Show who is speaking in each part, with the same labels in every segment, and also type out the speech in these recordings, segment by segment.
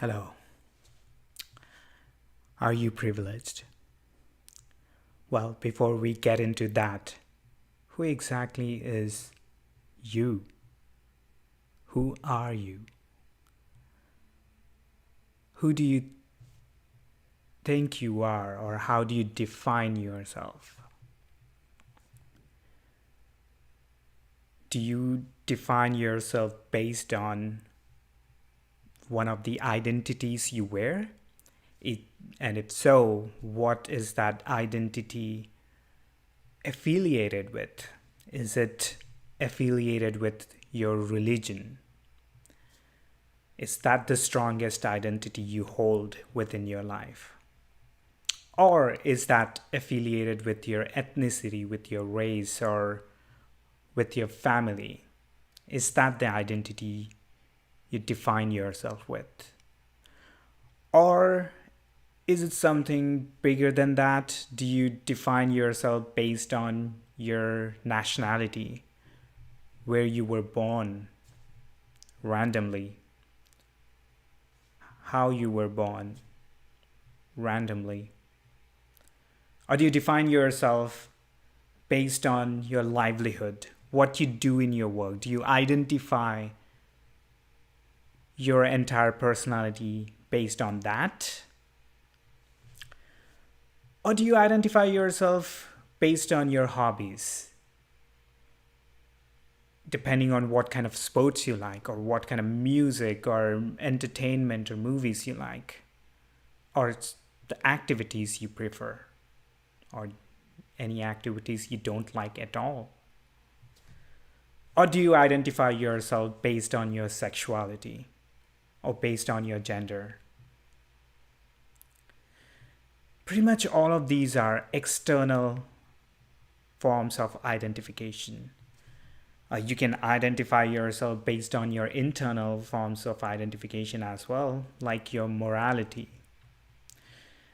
Speaker 1: Hello. Are you privileged? Well, before we get into that, who exactly is you? Who are you? Who do you think you are, or how do you define yourself? Do you define yourself based on one of the identities you wear? It, and if so, what is that identity affiliated with? Is it affiliated with your religion? Is that the strongest identity you hold within your life? Or is that affiliated with your ethnicity, with your race, or with your family? Is that the identity you define yourself with? Or is it something bigger than that? Do you define yourself based on your nationality, where you were born randomly, how you were born randomly? Or do you define yourself based on your livelihood, what you do in your work? Do you identify your entire personality based on that? Or do you identify yourself based on your hobbies? Depending on what kind of sports you like, or what kind of music or entertainment or movies you like, or it's the activities you prefer, or any activities you don't like at all? Or do you identify yourself based on your sexuality or based on your gender? Pretty much all of these are external forms of identification. You can identify yourself based on your internal forms of identification as well, like your morality.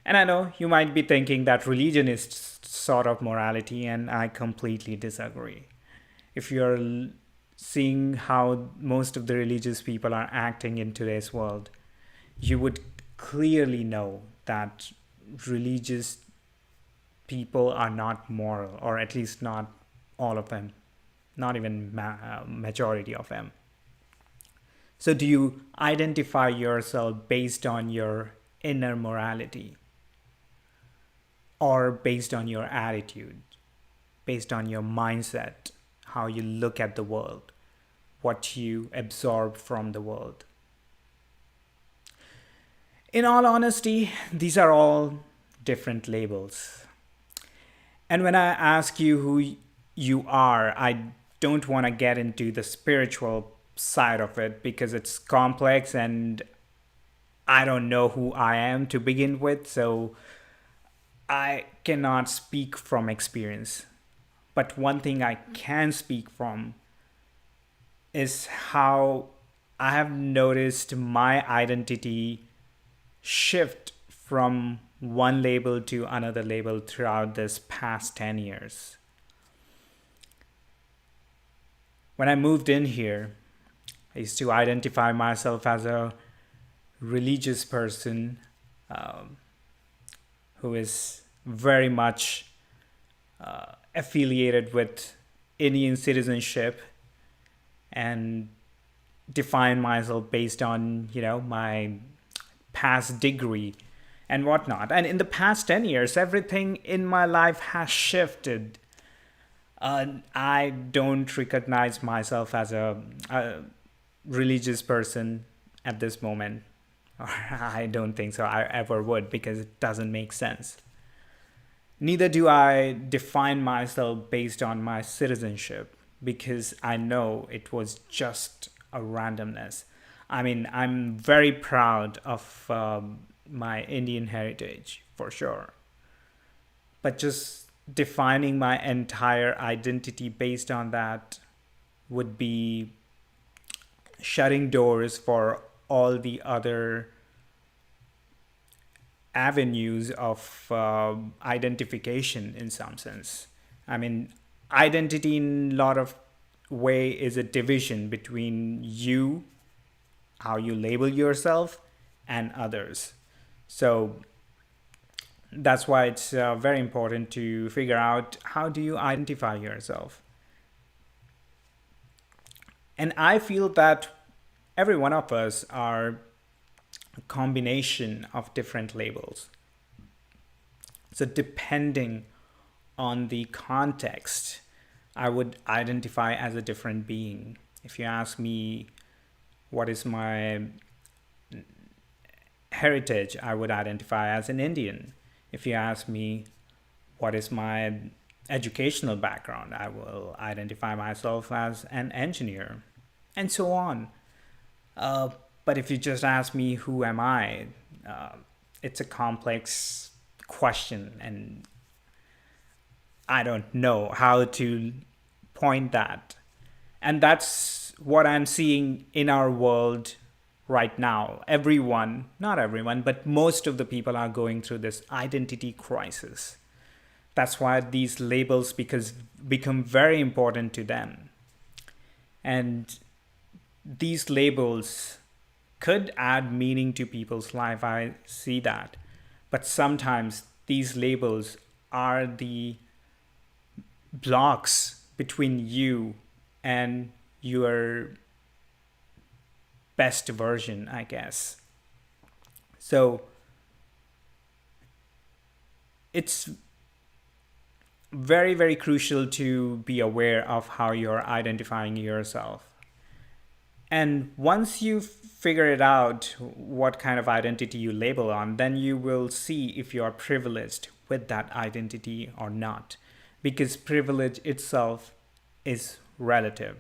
Speaker 1: And I know you might be thinking that religion is sort of morality, and I completely disagree. If you're seeing how most of the religious people are acting in today's world, you would clearly know that religious people are not moral, or at least not all of them, not even majority of them. So do you identify yourself based on your inner morality, or based on your attitude, based on your mindset, how you look at the world, what you absorb from the world? In all honesty, these are all different labels. And when I ask you who you are, I don't want to get into the spiritual side of it because it's complex and I don't know who I am to begin with, so I cannot speak from experience. But one thing I can speak from is how I have noticed my identity shift from one label to another label throughout this past 10 years. When I moved in here, I used to identify myself as a religious person, um, who is very much affiliated with Indian citizenship, and define myself based on, my past degree and whatnot. And in the past 10 years, everything in my life has shifted. I don't recognize myself as a religious person at this moment. Or I don't think so. I ever would, because it doesn't make sense. Neither do I define myself based on my citizenship, because I know it was just a randomness. I mean, I'm very proud of my Indian heritage, for sure. But just defining my entire identity based on that would be shutting doors for all the other avenues of identification in some sense. I mean, identity in a lot of way is a division between you, how you label yourself, and others. So that's why it's very important to figure out how do you identify yourself. And I feel that every one of us are a combination of different labels. So depending on the context, I would identify as a different being. If you ask me what is my heritage, I would identify as an Indian. If you ask me what is my educational background, I will identify myself as an engineer, and so on. Uh, but if you just ask me who am I, uh, it's a complex question, and I don't know how to point that. And that's what I'm seeing in our world right now. Everyone, not everyone, but most of the people are going through this identity crisis. That's why these labels become very important to them. And these labels could add meaning to people's life. I see that. But sometimes these labels are the blocks between you and your best version, I guess. So it's very, very crucial to be aware of how you're identifying yourself. And once you figure it out, what kind of identity you label on, then you will see if you are privileged with that identity or not. Because privilege itself is relative.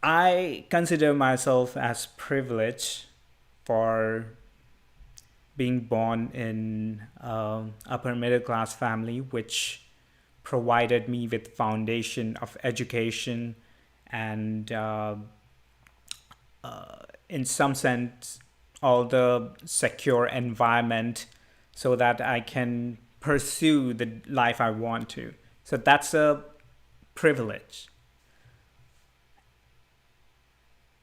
Speaker 1: I consider myself as privileged for being born in upper middle class family, which provided me with foundation of education and in some sense all the secure environment so that I can pursue the life I want to. So that's a privilege.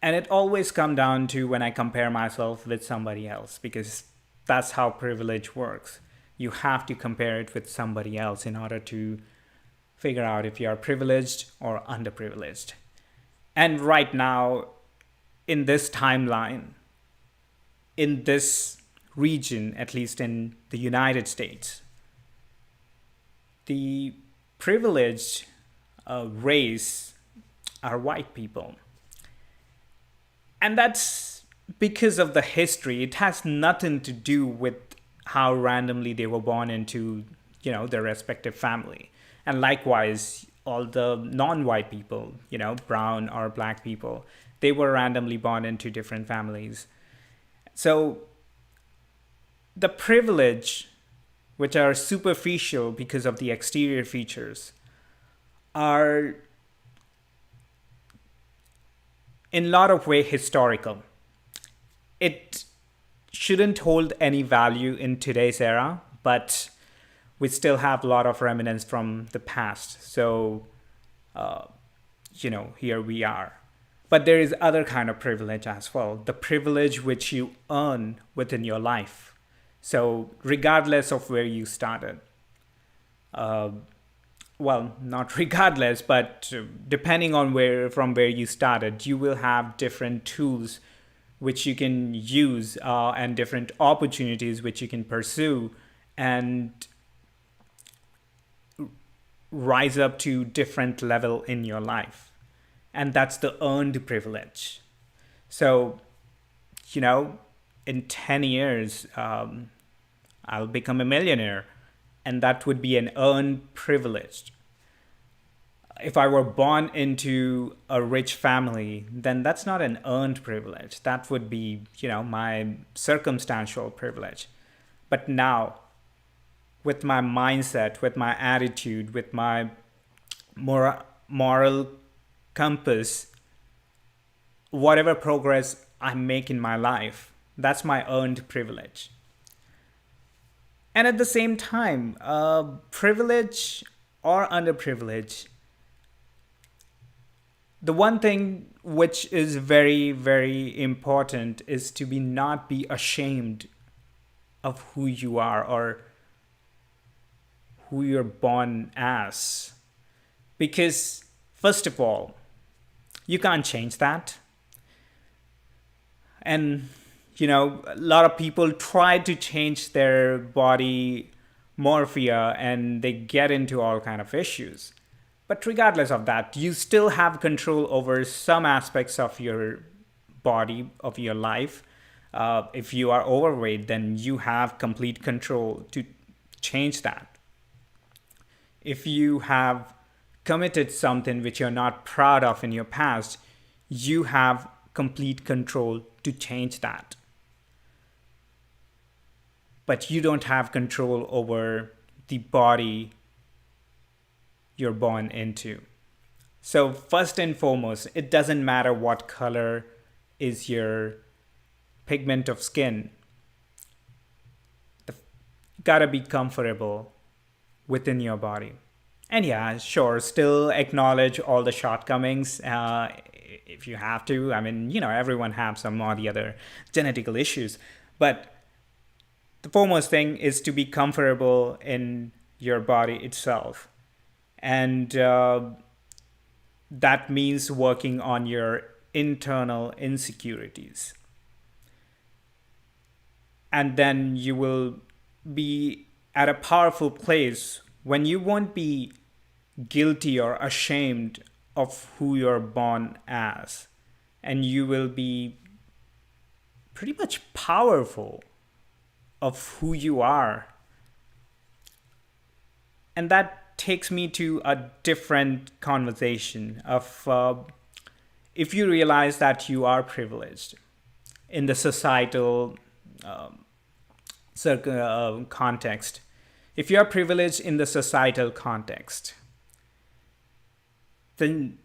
Speaker 1: And it always comes down to when I compare myself with somebody else, because that's how privilege works. You have to compare it with somebody else in order to figure out if you are privileged or underprivileged. And right now, in this timeline, in this region, at least in the United States, the privileged race are white people. And that's because of the history. It has nothing to do with how randomly they were born into, their respective family. And likewise, all the non-white people, brown or black people, they were randomly born into different families. So the privilege, which are superficial because of the exterior features, are in a lot of way historical. It shouldn't hold any value in today's era, but we still have a lot of remnants from the past. So, here we are. But there is other kind of privilege as well, the privilege which you earn within your life. So regardless of where you started, uh, well, not regardless, but depending on from where you started, you will have different tools which you can use and different opportunities which you can pursue and rise up to different level in your life. And that's the earned privilege. So, in 10 years, I'll become a millionaire, and that would be an earned privilege. If I were born into a rich family, then that's not an earned privilege. That would be, my circumstantial privilege. But now, with my mindset, with my attitude, with my moral compass, whatever progress I make in my life, that's my earned privilege. And at the same time, privilege or underprivilege, the one thing which is very, very important, is to be not be ashamed of who you are or who you're born as. Because, first of all, you can't change that. And, a lot of people try to change their body morphia and they get into all kind of issues. But regardless of that, you still have control over some aspects of your body, of your life. If you are overweight, then you have complete control to change that. If you have committed something which you're not proud of in your past, you have complete control to change that. But you don't have control over the body you're born into. So first and foremost, it doesn't matter what color is your pigment of skin. You gotta be comfortable within your body. And yeah, sure, still acknowledge all the shortcomings if you have to. I mean, everyone has some or the other genetical issues. But the foremost thing is to be comfortable in your body itself. And that means working on your internal insecurities. And then you will be at a powerful place when you won't be guilty or ashamed of who you're born as. And you will be pretty much powerful of who you are. And that takes me to a different conversation of if you realize that you are privileged in the societal context. If you are privileged in the societal context, then,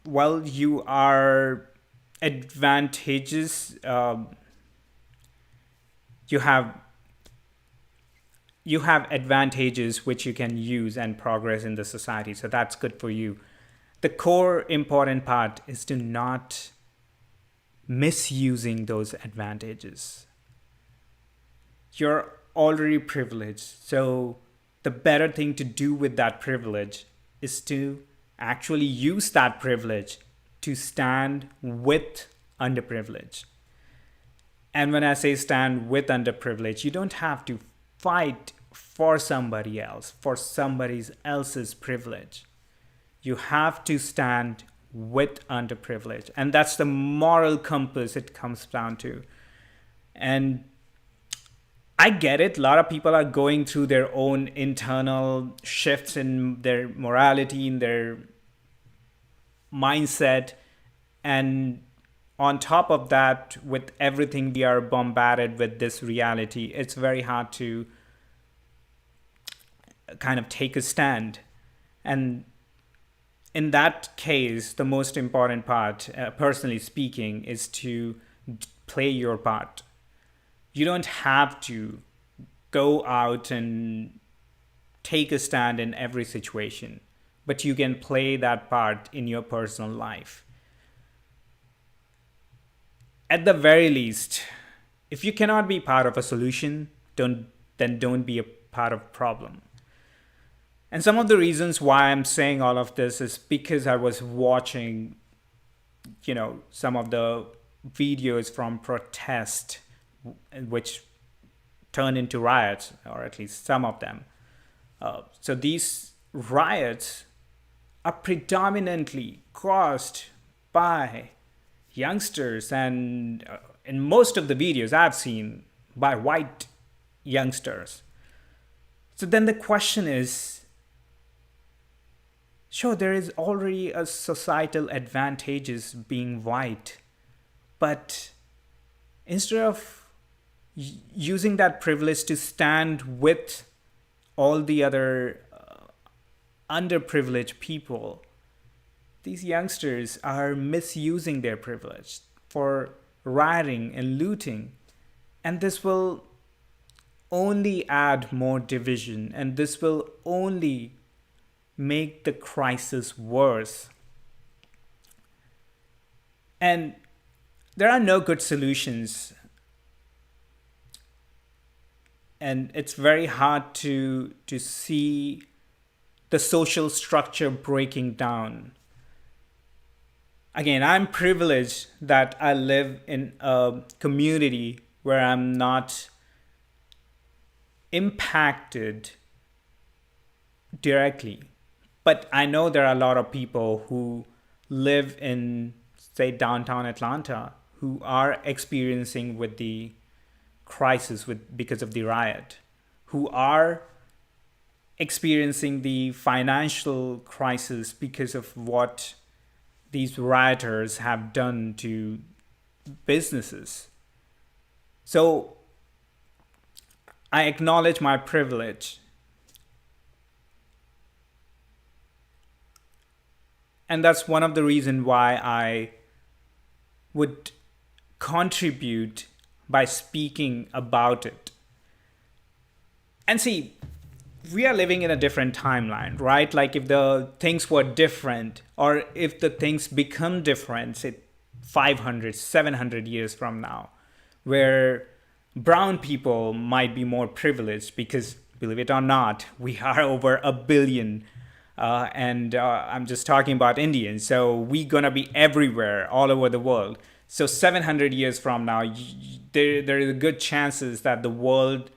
Speaker 1: well, you are advantageous. You have advantages which you can use and progress in the society. So that's good for you. The core important part is to not misusing those advantages. You're already privileged. So the better thing to do with that privilege is to actually use that privilege to stand with underprivileged. And when I say stand with underprivileged, you don't have to fight for somebody else, for somebody else's privilege. You have to stand with underprivileged. And that's the moral compass it comes down to. And I get it. A lot of people are going through their own internal shifts in their morality, in their mindset. And on top of that, with everything we are bombarded with this reality, it's very hard to kind of take a stand. And in that case, the most important part, personally speaking, is to play your part. You don't have to go out and take a stand in every situation, but you can play that part in your personal life. At the very least, if you cannot be part of a solution, don't be a part of problem. And some of the reasons why I'm saying all of this is because I was watching, some of the videos from protest, which turned into riots, or at least some of them. So these riots are predominantly caused by youngsters, and in most of the videos I've seen, by white youngsters. So then the question is, sure, there is already a societal advantages being white, but instead of using that privilege to stand with all the other underprivileged people, these youngsters are misusing their privilege for rioting and looting. And this will only add more division, and this will only make the crisis worse. And there are no good solutions, and it's very hard to see the social structure breaking down. Again, I'm privileged that I live in a community where I'm not impacted directly. But I know there are a lot of people who live in, say, downtown Atlanta who are experiencing with the crisis with because of the riot, who are experiencing the financial crisis because of what these rioters have done to businesses. So I acknowledge my privilege, and that's one of the reasons why I would contribute by speaking about it. And see, we are living in a different timeline, right? Like if the things were different, or if the things become different, say 500, 700 years from now, where brown people might be more privileged because, believe it or not, we are over a billion. And I'm just talking about Indians. So we're going to be everywhere, all over the world. So 700 years from now, there is a good chances that the world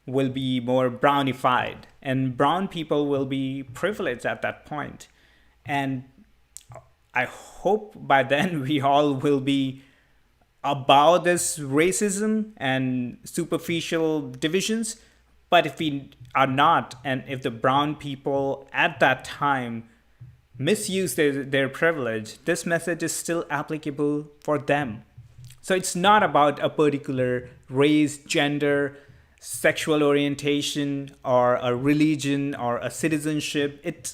Speaker 1: will be more brownified, and brown people will be privileged at that point. And I hope by then we all will be about this racism and superficial divisions. But if we are not, and if the brown people at that time misuse their privilege, this message is still applicable for them. So it's not about a particular race, gender, sexual orientation, or a religion, or a citizenship. It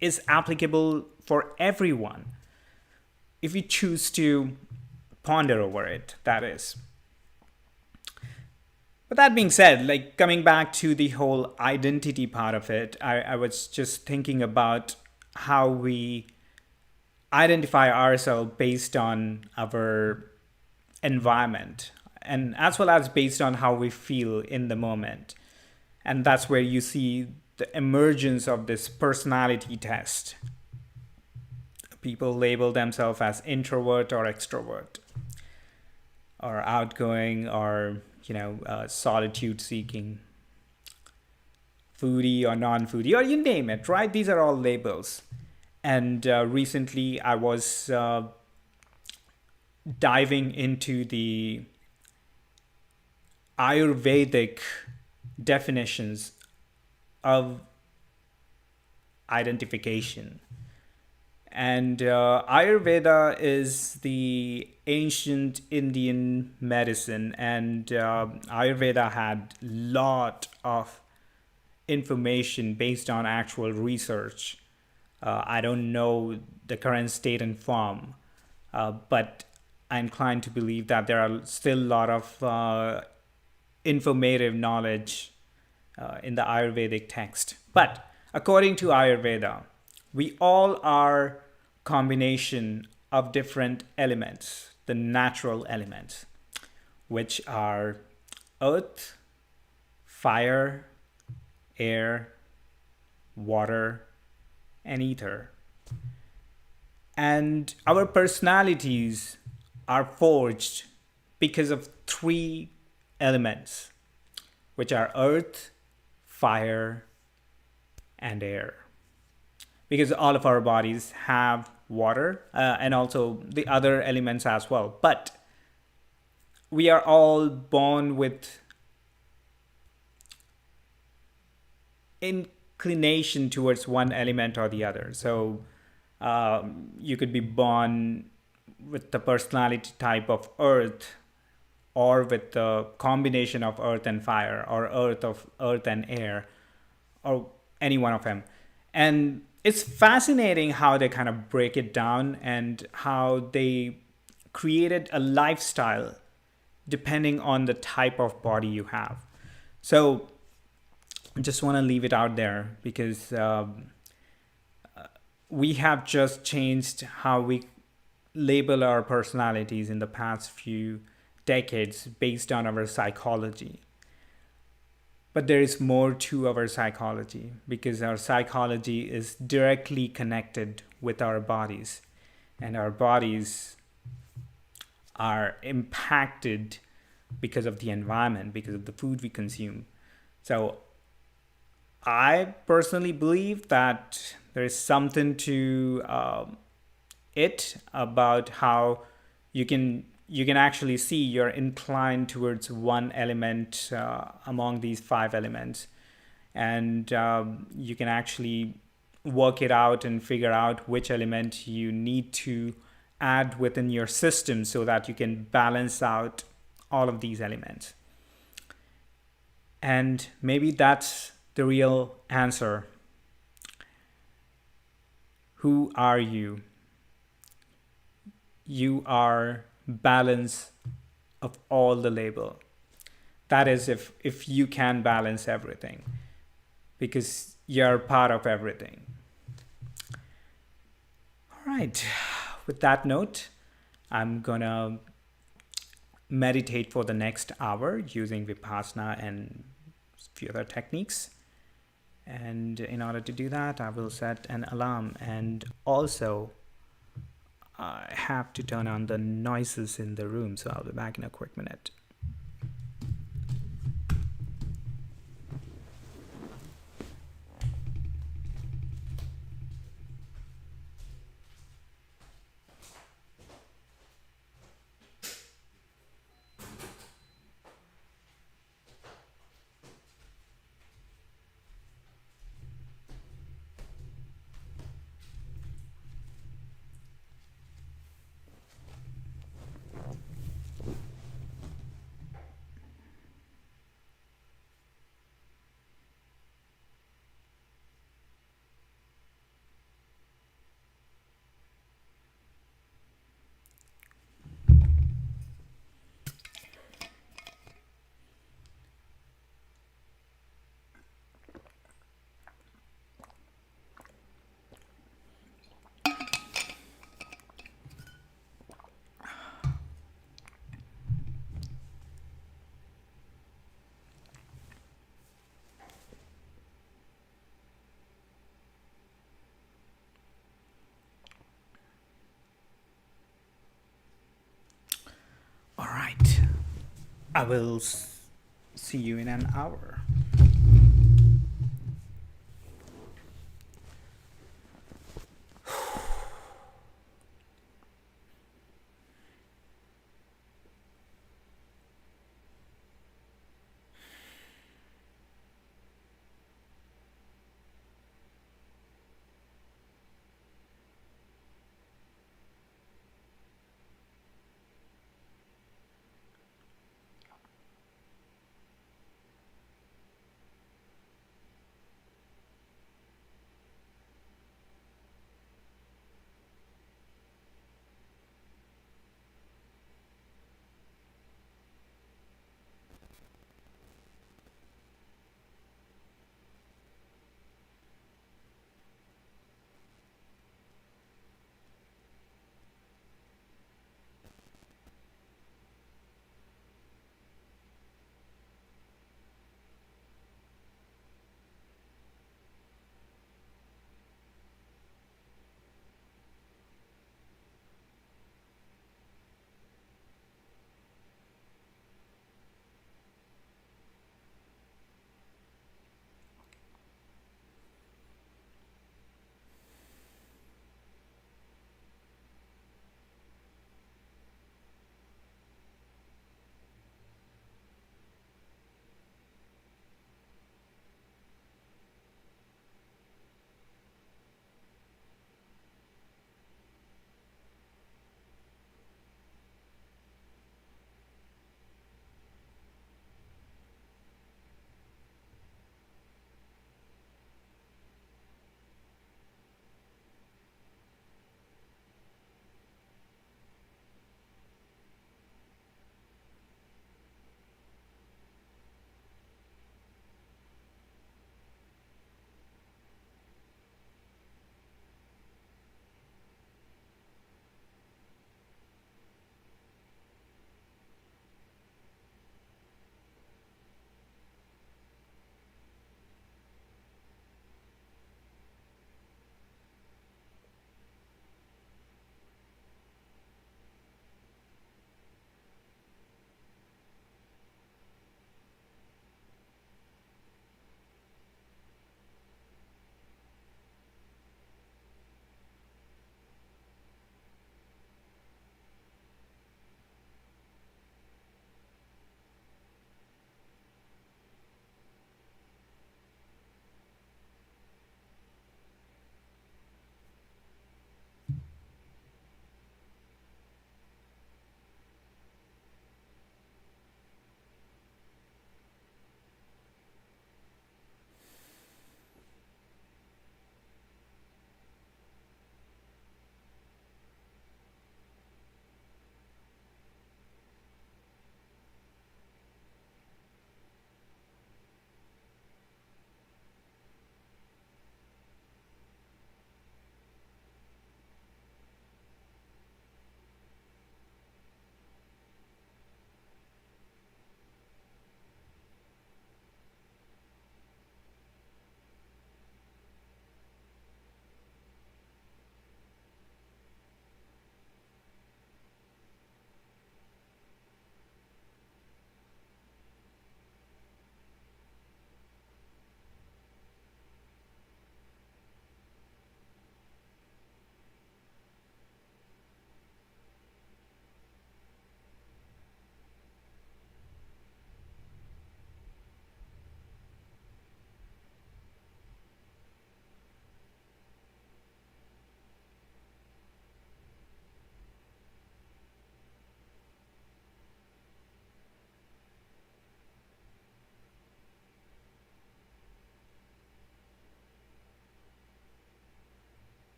Speaker 1: is applicable for everyone if you choose to ponder over it, that is. But that being said, like coming back to the whole identity part of it, I was just thinking about how we identify ourselves based on our environment, and as well as based on how we feel in the moment. And that's where you see the emergence of this personality test. People label themselves as introvert or extrovert, or outgoing, or solitude seeking, foodie or non-foodie, or you name it, right? These are all labels. And recently I was diving into the Ayurvedic definitions of identification. And Ayurveda is the ancient Indian medicine, and Ayurveda had a lot of information based on actual research. I don't know the current state and form, but I'm inclined to believe that there are still a lot of informative knowledge in the Ayurvedic text. But according to Ayurveda, we all are combination of different elements, the natural elements, which are earth, fire, air, water, and ether. And our personalities are forged because of three elements, which are earth, fire, and air. Because all of our bodies have water and also the other elements as well. But we are all born with inclination towards one element or the other. So you could be born with the personality type of earth, or with the combination of earth and fire, or earth and air, or any one of them. And it's fascinating how they kind of break it down, and how they created a lifestyle depending on the type of body you have. So I just want to leave it out there, because we have just changed how we label our personalities in the past few decades based on our psychology. But there is more to our psychology because our psychology is directly connected with our bodies, and our bodies are impacted because of the environment, because of the food we consume. So I personally believe that there is something to it about how you can actually see you're inclined towards one element among these five elements, and you can actually work it out and figure out which element you need to add within your system so that you can balance out all of these elements. And maybe that's the real answer. Who are you? You are balance of all the label. That is, if you can balance everything, because you're part of everything. All right. With that note, I'm gonna meditate for the next hour using Vipassana and a few other techniques. And in order to do that, I will set an alarm, and also I have to turn on the noises in the room, so I'll be back in a quick minute. All right. I will see you in an hour.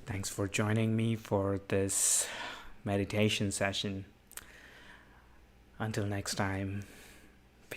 Speaker 1: Thanks for joining me for this meditation session. Until next time.